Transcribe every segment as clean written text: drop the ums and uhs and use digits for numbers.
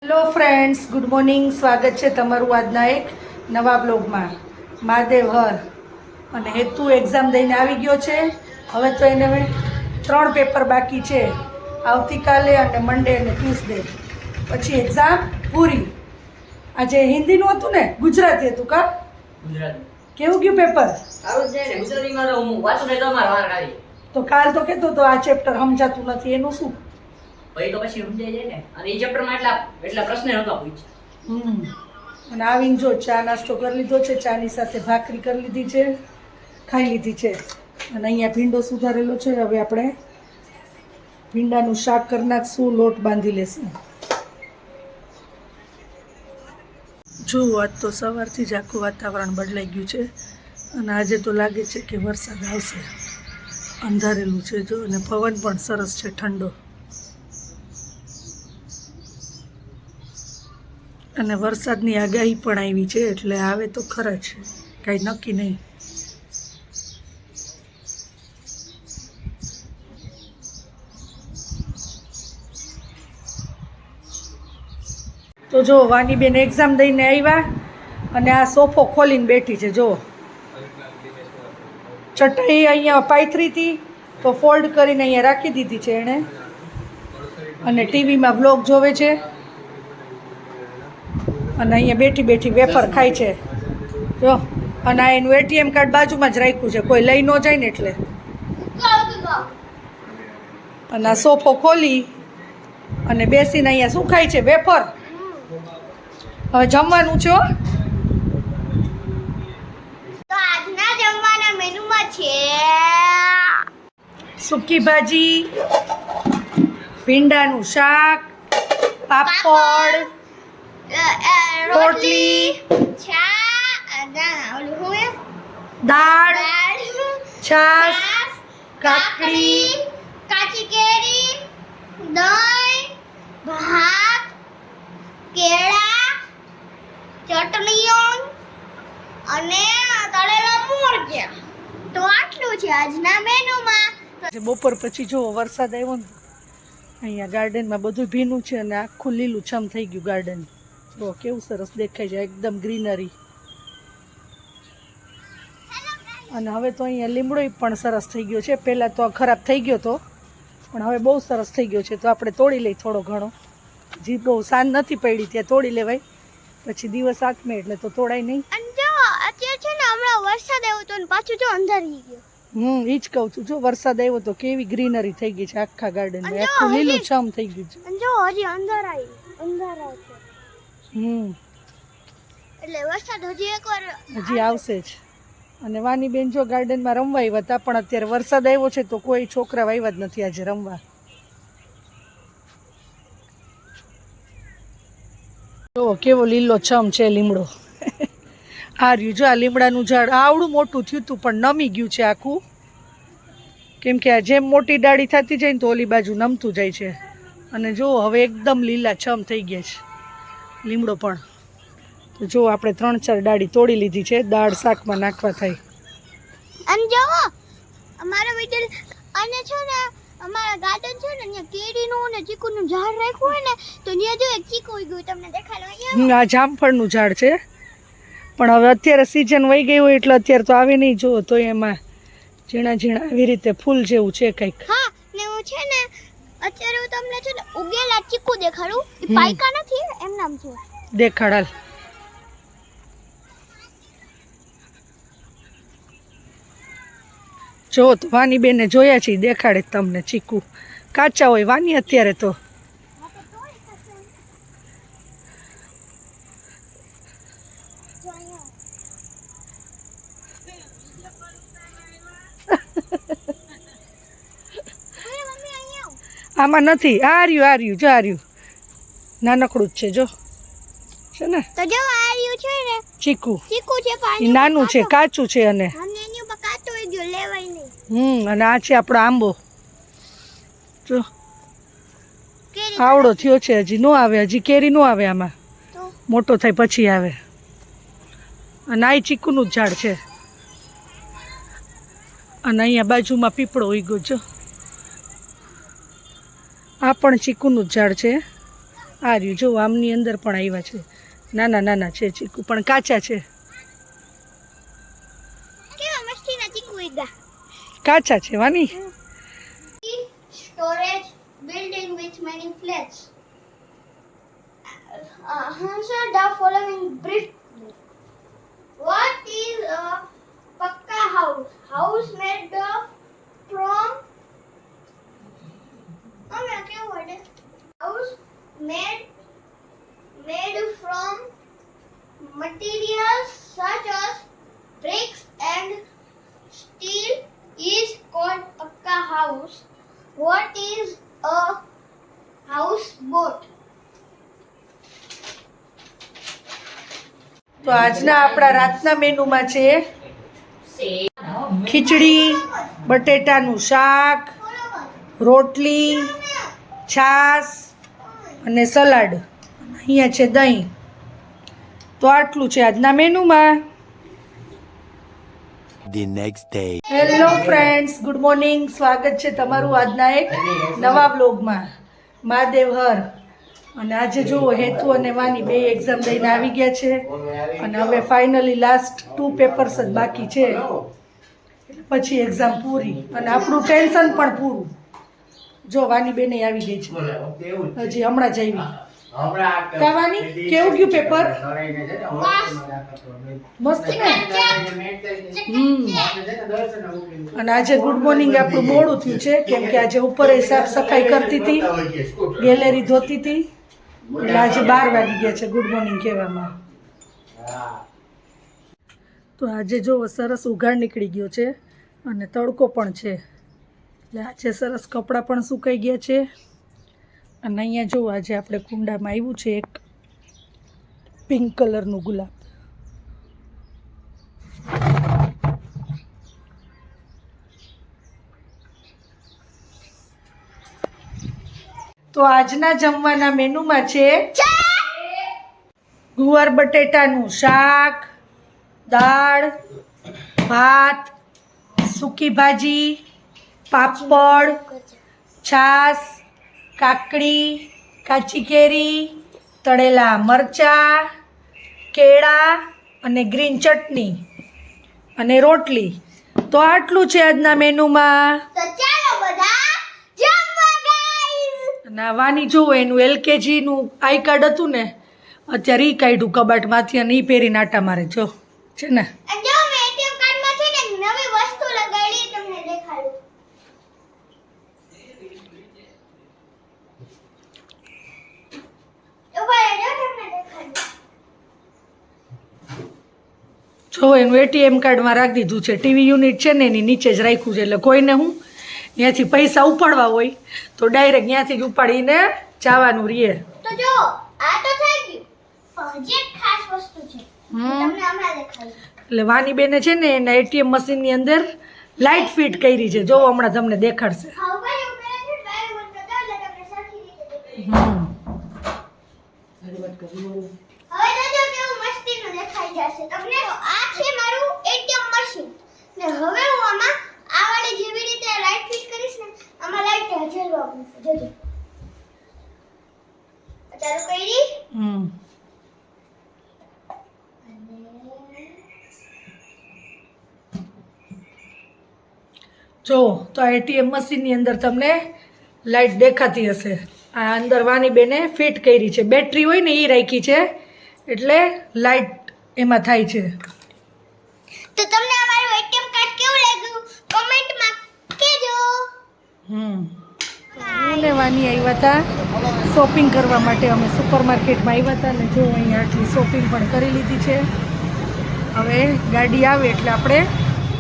Hello friends, good morning. સ્વાગત છે તમારું આજના એક નવા બ્લોગમાં. મહાદેવ હર. અને હેતુ એક્ઝામ દઈને આવી ગયો છે. હવે તો એને 3 પેપર બાકી છે, આવતીકાલે અને મંડે અને ટ્યુઝડે. પછી એક્ઝામ પૂરી. આજે હિન્દીનું હતું ને ગુજરાતી હતું કા? ગુજરાતી. કેવું ગયું પેપર? સારું છે ને, ગુજરાતીમાં તો હું વાંચું નહીં તો અમારે વાર કાઢી. તો કાલ તો કહેતો તો આ ચેપ્ટર સમજાતું નથી, એનું શું? ભાઈ તો પછી સમજાઈ જાય ને. અને એ ચેપ્ટરમાં એટલા પ્રશ્ન નહોતા પૂછ્યા. અને આવીને જો ચા નાસ્તો કરી લીધો છે, ચાની સાથે ભાખરી કરી લીધી છે, ખાઈ લીધી છે. અને અહીંયા ભીંડો સુધારેલો છે. હવે આપણે ભીંડાનું શાક કરી નાખશું, લોટ બાંધી લેશું. જો આજ તો સવારથી જ આખું વાતાવરણ બદલાઈ ગયું છે અને આજે તો લાગે છે કે વરસાદ આવશે. અંધારેલું છે જો, અને પવન પણ સરસ છે, ઠંડો. અને વરસાદની આગાહી પણ આવી છે, એટલે આવે તો ખરા છે, કાંઈ નક્કી નહીં. તો જો વાનીબેન એક્ઝામ દઈને આવ્યા અને આ સોફો ખોલીને બેઠી છે. જો ચટાઈ અહીંયા પાથરી હતી તો ફોલ્ડ કરીને અહીંયા રાખી દીધી છે એણે, અને ટીવીમાં બ્લોગ જોવે છે. અને અહીંયા બેઠી બેઠી વેફર ખાય છે જો. અને આ એનું એટીએમ કાર્ડ બાજુમાં જ રાખ્યું છે, કોઈ લઈ ન જાય ને એટલે. અને આ સોફો ખોલી અને બેસીને અહીંયા શું ખાય છે? વેફર. હવે જમવાનું છે. તો આજના જમવાના મેનુમાં છે સૂકી ભાજી, ભીંડાનું શાક, પાપડ, રોટલી, દાળ, છાશ, કાકડી, કાચી કેરી, દહીં, ભાત, કેળા, ચટણીઓ અને તળેલા મૂળિયા. તો આટલું છે આજના મેનુમાં. બપોર પછી જો વરસાદ આવ્યો ને, અહીંયા ગાર્ડનમાં બધું ભીનું છે અને આખું લીલું છમ થઈ ગયું ગાર્ડન. જો કેવું સરસ દેખાય છે, એકદમ ગ્રીનરી. અને હવે તો અહીંયા લીમડો પણ સરસ થઈ ગયો છે. પહેલાં તો ખરાબ થઈ ગયો હતો, પણ હવે બહુ સરસ થઈ ગયો છે. તો આપણે તોડી લઈ થોડો ઘણો. જી બહુ સાંજ નથી પડી ત્યાં તોડી લેવાય, પછી દિવસ આથમે એટલે તો તોડાય નહીં. અને જો અત્યારે છે ને હમણાં વરસાદ આવ્યો તો ને પાછું જો અંધારી ગયો. એ જ કહું છું. જો વરસાદ આવ્યો તો કેવી ગ્રીનરી થઈ ગઈ છે આખા ગાર્ડનમાં, આખું લીલું છમ થઈ ગયું છે. અને જો હજી અંધારાય છે. એટલે વરસાદ હજી એકવાર હજી આવશે જ. અને વાની બેન જો ગાર્ડનમાં રમવા આવ્યા હતા, પણ અત્યારે વરસાદ આવ્યો છે તો કોઈ છોકરા આવ્યા જ નથી આજે રમવા. જો કેવો લીલો છમ છે લીમડો. આ રહ્યું જો, આ લીમડાનું ઝાડ આવડું મોટું થયું હતું પણ નમી ગયું છે આખું, કેમ કે આ જેમ મોટી ડાળી થતી જાય ને તો ઓલી બાજુ નમતું જાય છે. અને જો હવે એકદમ લીલા છમ થઈ ગયા છે લીમડો પણ. તો જો આપણે 3-4 ડાળી તોડી લીધી છે, દાળ શાકમાં નાખવા થાય. અને જો અમારા વિડિયો અને છે ને અમારા ગાર્ડન છે ને અહીંયા કેરીનું ને ચીકુનું ઝાડ રાખ્યું હોય ને, તો ત્યાં જો એક ચીકુ ઉગ્યું તમને દેખાડો અહીંયા. આ જામફળનું ઝાડ છે, પણ હવે અત્યારે સિઝન વહી ગઈ હોય એટલે અત્યારે તો આવે નહીં. જો તો એમાં ઝીણા ઝીણા આવી રીતે ફૂલ જેવું છે કંઈક. હા, ને હું છે ને અત્યારે હું તમને છે ને ઉગેલા ચીકુ દેખાડું. એ પાયકા નથી, એમ નામ છે. દેખાડ હાલ. જો તો વાની બેને જોયા છે, દેખાડે તમને ચીકુ. કાચા હોય વાની અત્યારે તો. આમાં નથી. આ રહ્યું જો, આ રહ્યું નાનકડું જ છે જો, છે ને. તો જો આ રહ્યું છે ને ચીકુ છે, પાણી નાનું છે, કાચું છે. અને એની ઉપર કાચો હોય જો, લેવાય નહીં. અને આ છે આપણો આંબો જો, કેરી આવડો થયો છે, હજી નો આવે, હજી કેરી નો આવે આમાં, તો મોટો થાય પછી આવે. અને આ ચીકુનું જ ઝાડ છે. અને અહીંયા બાજુમાં પીપળો ઉગ્યો જો, આ પણ ચીકુનું જ ઝાડ છે. આ રહ્યું જો આમની અંદર પણ આવ્યા છે, નાના નાના છે ચીકુ, પણ કાચા છે, કેવા મસ્તીના ચીકુ ઉગ્યા. કાચા છે વાની. Storage building with many flats. Answer the following briefly. What is a pakka house? House made of from. क्या word है? House made from materials such as bricks and steel is called pakka house. What is a houseboat? તો આજના આપણા રાતના મેનુમાં છે ખીચડી, બટેટાનું શાક, રોટલી, છાશ અને સલાડ. અહીંયા છે દહીં. તો આટલું છે આજના મેનુમાં. The next day. Hello friends, good morning. સ્વાગત છે તમારું આજના એક નવા વ્લોગમાં. મહાદેવ હર. અને આજે જુઓ હેતુ અને વાની બે એક્ઝામ દઈને આવી ગયા છે અને હવે ફાઇનલી લાસ્ટ 2 પેપર્સ જ બાકી છે, પછી એક્ઝામ પૂરી અને આપણું ટેન્શન પણ પૂરું. જો વાની બેને આવી ગઈ છે, હજી હમણાં જ આવી. કાવાની કેવું ગયું પેપર? મસ્તી ને. અને આજે ગુડ મોર્નિંગ આપણું મોડું થયું છે કેમ કે આજે ઉપર સાફ સફાઈ કરતી હતી, ગેલેરી ધોતી હતી, એટલે આજે 12 વાગી ગયા છે ગુડ મોર્નિંગ કહેવામાં. તો આજે જો સરસ ઉઘાડ નીકળી ગયો છે અને તડકો પણ છે, એટલે આજે સરસ કપડાં પણ સુકાઈ ગયા છે. અને અહીંયા જો આજે આપણે કુંડામાં આવ્યું છે એક પિંક કલરનું ગુલાબ. તો આજના જમવાના મેનુમાં છે ગુવાર બટેટાનું શાક, દાળ, ભાત, સૂકી ભાજી, પાપડ, છાશ, કાકડી, કાચી કેરી, તળેલા મરચાં, કેળા અને ગ્રીન ચટણી અને રોટલી. તો આટલું છે આજના મેનુમાં. તો ચાલો બધા જમવા ગાઈસ. નાવાની જુઓ એનું LKG નું આઈ કાર્ડ હતું ને, અત્યારે ઈ કાઢ્યું કબાટમાંથી અને ઈ પહેરીને આટા મારે જો છે ને. અને જો મેં ATM કાર્ડમાં છે ને નવી વસ્તુ લગાડી, તમને દેખાડું. ઉભા રહેજો, તમને દેખાડું. જો એનું ATM કાર્ડમાં રાખી દીધું છે. ટીવી યુનિટ છે ને એની નીચે જ રાખ્યું છે, એટલે કોઈને હું ત્યાંથી પૈસા ઉપાડવા હોય તો ડાયરેક્ટ ત્યાંથી જ ઉપાડીને જવાનું રહીએ. તો જો આ તો થઈ ગયું, પણ હજી એક ખાસ વસ્તુ છે, તમને હમણાં દેખાડું. એટલે વાની બેને છે ને એના ATM મશીનની અંદર લાઇટ ફિટ કરી છે, જો હમણાં તમને દેખાડશે. હા, ઉભા રહો, છે વાયર બંધ કરતા એટલે તમને સરખી રીતે દેખાય. હવે જોજો કેવું મસ્તીનું દેખાઈ જશે તમને. તો આ છે મારું ATM મશીન ને હવે હું આમાં આ વાળી જેવી રીતે લાઈટ ફિટ કરીશ ને, આમાં લાઈટ જલવા મળશે. જોજો ચાલુ કરી. જો તો આ ATM મશીનની અંદર તમને લાઇટ દેખાતી હશે. આ અંદર વાની બેને ફિટ કરી છે, બેટરી હોય ને એ રાખી છે એટલે લાઇટ એમાં થાય છે. તો તમને અમારું ATM કાર્ડ કેવું લાગ્યું કમેન્ટમાં કહેજો. હું ને વાની આવ્યા હતા શોપિંગ કરવા માટે. અમે સુપર માર્કેટમાં આવ્યા હતા ને જો અહીંયા આટલી શોપિંગ પણ કરી લીધી છે. હવે ગાડી આવે એટલે આપણે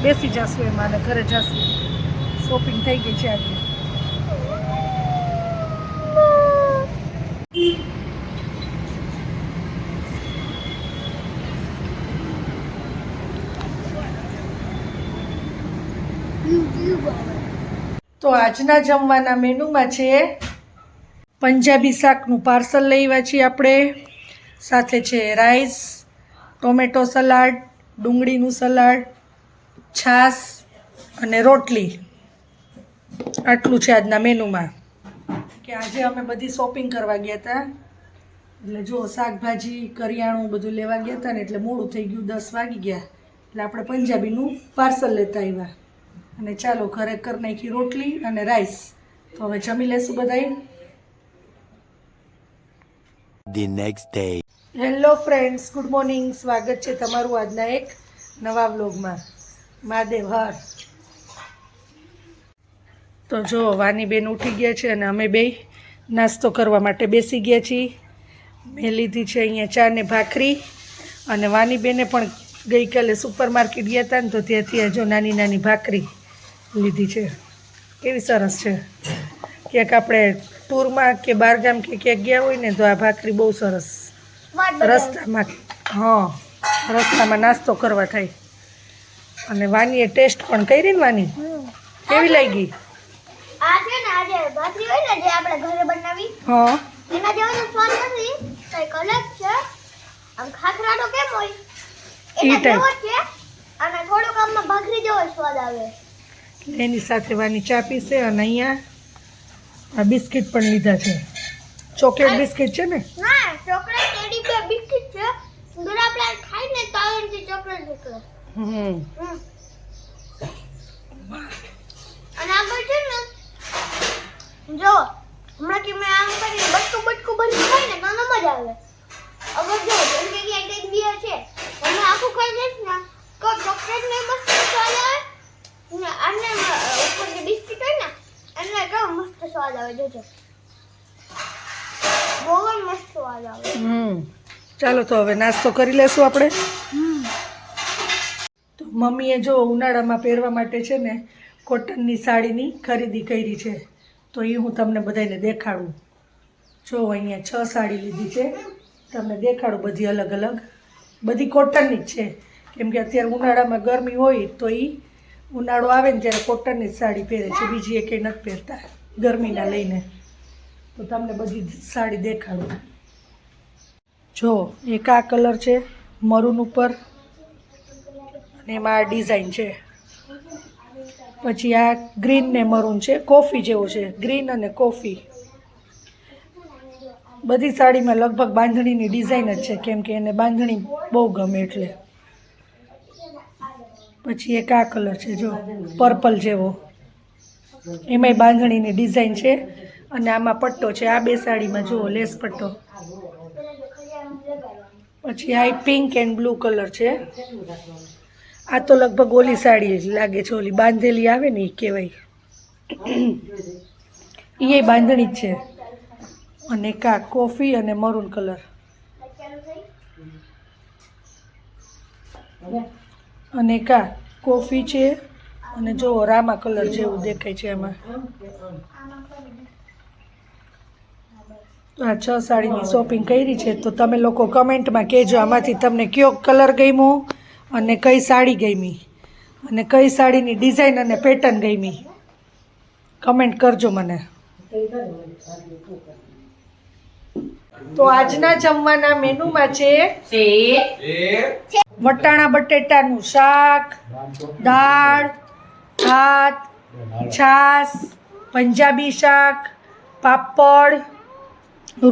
બેસી જશું એમાં અને ઘરે જશું. શોપિંગ થઈ ગઈ છે આજે. તો આજના જમવાના મેનુમાં છે પંજાબી શાકનું પાર્સલ લઈ આવ્યા છીએ આપણે, સાથે છે રાઈસ, ટોમેટો સલાડ, ડુંગળીનું સલાડ, છાશ અને રોટલી. આટલું છે આજના મેનુમાં. કે આજે અમે બધી શોપિંગ કરવા ગયા હતા એટલે જો શાકભાજી કરિયાણું બધું લેવા ગયા હતા ને એટલે મોડું થઈ ગયું, 10 વાગી ગયા. એટલે આપણે પંજાબીનું પાર્સલ લેતા આવ્યા અને ચાલો ઘરે કરી નાખી રોટલી અને રાઈસ. તો હવે જમી લેશું બધાય. The next day. Hello friends, good morning. સ્વાગત છે તમારું આજના એક નવા વ્લોગમાં. મહાદેવ હર. તો જો વાનીબેન ઉઠી ગયા છે અને અમે બે નાસ્તો કરવા માટે બેસી ગયા છીએ. મેં લીધી છે અહીંયા ચા ને ભાખરી અને વાનીબેને પણ ગઈકાલે સુપર માર્કેટ ગયા હતા ને તો ત્યાંથી આ જો નાની નાની ભાખરી લીધી છે. કેવી સરસ છે. ક્યાંક આપણે ટૂરમાં કે બહારગામ કે ક્યાંક ગયા હોય ને તો આ ભાખરી બહુ સરસ રસ્તામાં રસ્તામાં નાસ્તો કરવા થાય. અને વાનીએ ટેસ્ટ પણ કરી ને વાની કેવી લાગી? આ છે ને આજે ભાખરી હોય ને જે આપણે ઘરે બનાવી હા એના જેવો તો સ્વાદ નથી, કઈક અલગ છે. આમ ખાખરાનો કેમ હોય એના જેવો જ છે અને થોડોક આમાં ભાખરી જેવો સ્વાદ આવે. એની સાથે વાની ચા પીશે અને અહીંયા આ બિસ્કિટ પણ લીધા છે. ચોકલેટ બિસ્કિટ છે ને? ના, ચોકલેટ ટેડી બેર બિસ્કિટ છે. દૂર આપણે ખાઈ ને તો એની ચોકલેટ નીકળે. અને આગળ છે ને જો હમણાં કે મેં આમ કરીને બટકું ભરી ખાય ને તો મજા આવે. અગર જો જેમ કે એક બિયર છે તમે આખું ખાઈ જઈશ ને તો ચોકલેટ ને મસ્ત સ્વાદ આવે ને અને ઉપર જે બિસ્કિટ હોય ને એને કેવો મસ્ત સ્વાદ આવે. જોજો બહુ જ મસ્ત સ્વાદ આવે. ચાલો તો હવે નાસ્તો કરી લેશું આપણે. તો મમ્મીએ જો ઉનાળામાં પહેરવા માટે છે ને કોટનની સાડીની ખરીદી કરી છે તો એ હું તમને બધાને દેખાડું. જો અહીંયા 6 સાડી લીધી છે, તમને દેખાડું. બધી અલગ અલગ, બધી કોટનની જ છે કેમ કે અત્યારે ઉનાળામાં ગરમી હોય તો એ ઉનાળો આવે ને ત્યારે કોટનની જ સાડી પહેરે છે, બીજી એકેય નથી પહેરતા ગરમીના લઈને. તો તમને બધી સાડી દેખાડું. જો એક આ કલર છે મરૂન ઉપર અને એમાં આ ડિઝાઇન છે. પછી આ ગ્રીન ને મરૂન છે, કોફી જેવો છે, ગ્રીન અને કોફી. બધી સાડીમાં લગભગ બાંધણીની ડિઝાઇન જ છે કેમ કે એને બાંધણી બહુ ગમે એટલે. પછી એક આ કલર છે જો પર્પલ જેવો, એમાંય બાંધણીની ડિઝાઇન છે અને આમાં પટ્ટો છે. આ બે સાડીમાં જુઓ લેસ પટ્ટો. પછી આ પિંક એન્ડ બ્લુ કલર છે. આ તો લગભગ ઓલી સાડી લાગે છે, ઓલી બાંધેલી આવે ને એ કહેવાય, એ બાંધણી જ છે. અને કા કોફી અને મરૂન કલર અને કા કોફી છે અને જો રામા કલર જેવું દેખાય છે એમાં. આ 6 સાડીની શોપિંગ કરી છે તો તમે લોકો કમેન્ટમાં કહેજો આમાંથી તમને કયો કલર ગમ્યો અને કઈ સાડી ગમી અને કઈ સાડીની ડિઝાઇન અને પેટર્ન ગમી. કમેન્ટ કરજો મને. તો આજના જમવાના મેનુમાં છે વટાણા બટેટાનું શાક, દાળ, ભાત, છાશ, પંજાબી શાક, પાપડ,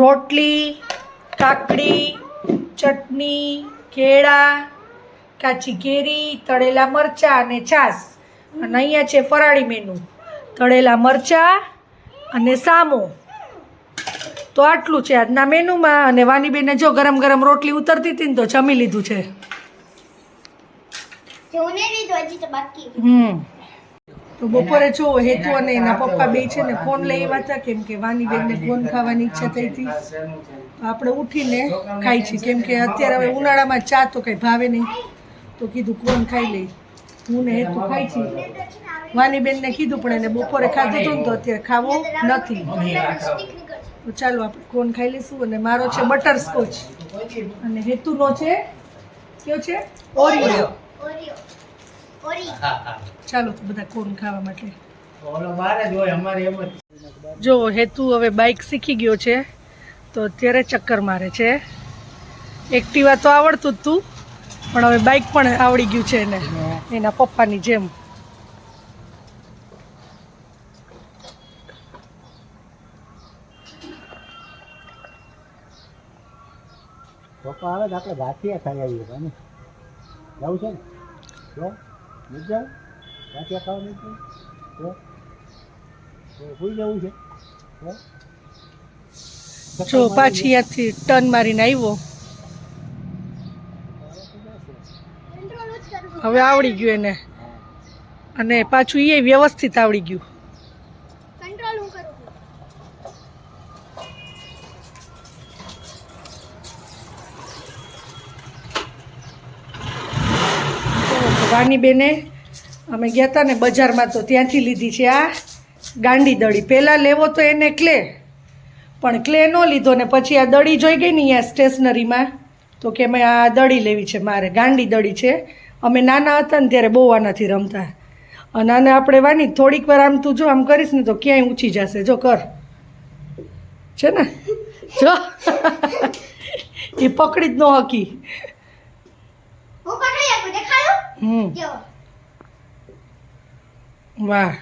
રોટલી, કાકડી, ચટણી, કેળા, કાચી કેરી, તળેલા મરચાં અને છાશ. અને અહીંયા છે ફરાળી મેનુ, તળેલા મરચાં અને સામો. તો આટલું છે આજના મેનુમાં. અને વાનીબેને જો ગરમ ગરમ રોટલી ઉતરતી હતી ને તો જમી લીધું છે. તો બપોરે જો હેતુ અને એના પપ્પા બે છે ને કોન લઈ આવ્યા હતા કેમ કે વાનીબેનને કોન ખાવાની ઈચ્છા થઈ હતી. તો આપણે ઉઠીને ખાઈ છીએ કેમ કે અત્યારે હવે ઉનાળામાં ચા તો કંઈ ભાવે નહીં તો કીધું કોન ખાઈ લઈ. હું ને હેતુ ખાઈ છીએ. વાનીબેનને કીધું પણ એને બપોરે ખાધું હતું ને તો અત્યારે ખાવો નથી. તો ચાલો આપણે કોન ખાઈ લઈશું. અને મારો છે બટરસ્કોચ અને હેતુનો છે કયો છે ઓરિયો. ચાલો તો બધા કોન ખાવા માટે. જો હેતુ હવે બાઇક શીખી ગયો છે તો અત્યારે ચક્કર મારે છે. એક્ટિવા તો આવડતું જ તું પણ હવે બાઇક પણ આવડી ગયું છે એને એના પપ્પાની જેમ. પપ્પા આવે તો આપણે ગાંઠિયા ખાઈ આવીએ ભાઈ જવું છે ને જો નથી જાવ ગાંઠિયા ખાવા નથી જો ભૂલી જવું છે જો પાછી ત્યાંથી ટર્ન મારીને આવ્યો કંટ્રોલ જ કરવું હવે આવડી ગયું એને અને પાછું એ વ્યવસ્થિત આવડી ગયું કંટ્રોલ હું કરું વાની બેને અમે ગયા હતા ને બજારમાં તો ત્યાંથી લીધી છે આ ગાંડી દડી પહેલાં લેવો તો એને ક્લે પણ ક્લે ન લીધો ને પછી આ દડી જોઈ ગઈ ને અહીંયા સ્ટેશનરીમાં તો કે મેં આ દડી લેવી છે મારે ગાંડી દડી છે અમે નાના હતા ને ત્યારે બહુ આનાથી રમતા અને આને આપણે વાની થોડીક વાર આમ તું જો આમ કરીશ ને તો ક્યાંય ઊંચી જશે જો કર છે ને જો એ પકડી જ ન હકી હું પકડી આપું દેખાડું જો વાહ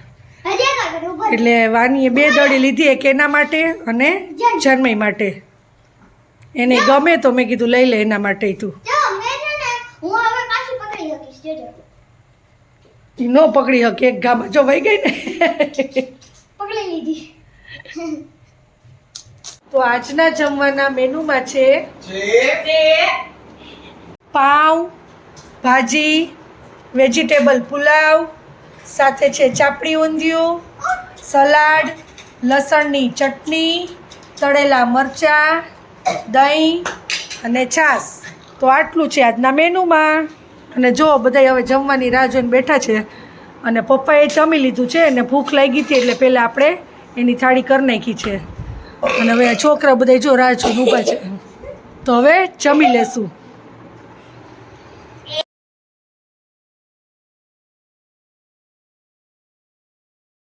હજી એક આગળ ઉભો રહો. એટલે વાનીએ બે દડી લીધી એક એના માટે અને જન્મય માટે એને ગમે તો મેં કીધું લઈ લે એના માટે તું જો મેં છે ને હું હવે પાછું પકડી શકીશ જોજો એ ન પકડી શકે એક ગામાં જો વહી ગઈ ને પકડી લીધી તો આજના જમવાના મેનુમાં છે પાઉં ભાજી વેજીટેબલ પુલાવ સાથે છે ચાપડી ઊંધિયું સલાડ લસણની ચટણી તળેલા મરચાં દહીં અને છાશ તો આટલું છે આજના મેનુમાં અને જો બધા હવે જમવાની રાહ જોઈને બેઠા છે અને પપ્પાએ જમી લીધું છે અને ભૂખ લાગી હતી એટલે પહેલાં આપણે એની થાળી કરી નાખી છે અને હવે છોકરા બધા જો રાહ જોઈને ઊભા છે તો હવે જમી લેશું